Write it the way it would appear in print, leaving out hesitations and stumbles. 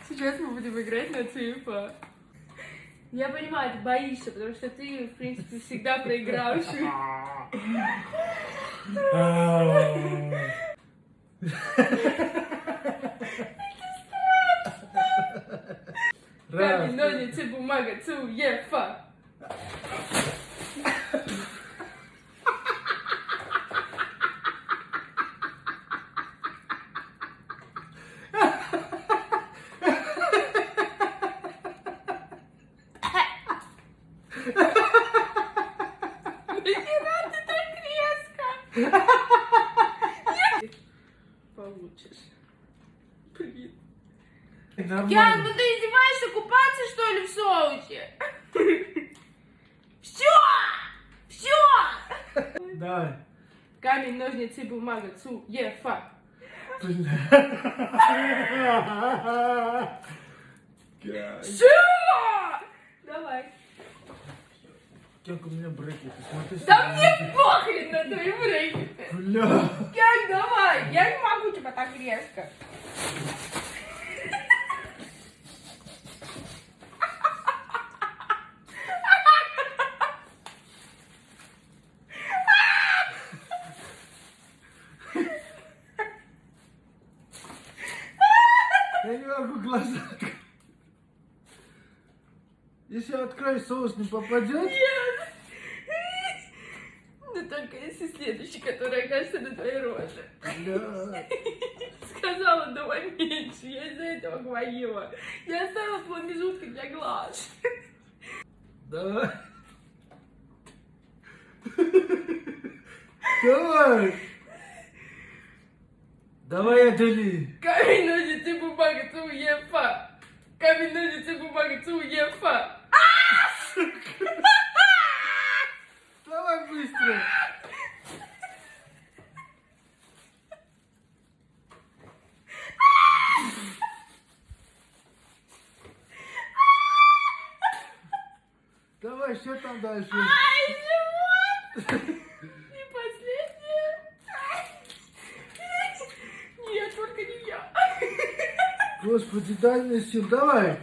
Сейчас мы будем играть на цифа. Я понимаю, ты боишься, потому что ты, в принципе, всегда проигравший. Камень, ножницы, бумага, цуефа. Нахера ты так резко? Получишь. Блин. Ян, ну ты издеваешься, купаться что ли в соусе? Все! Все! Давай. Камень, ножницы, бумага, цуефа. Все! Давай. Как у меня брекеты, смотри. Да мне похрен на твои брекеты. Бля. Как, давай, я не могу тебя так резко. Я не могу глаза открыть. Если я открою, соус не попадет? Нет. Но только если следующий, который окажется на твоей роже. Бля. Сказала, давай меньше, я из-за этого говорила. Я оставила промежутки для глаз. Давай. Давай. Давай, отдали. Камень, ножницы, бумага, цуефа. Камень, ножницы, бумага, цуефа. Давай быстро. Давай, что там дальше? Ай, живот! И последнее. Нет, только не я. Господи, дай мне сил, давай.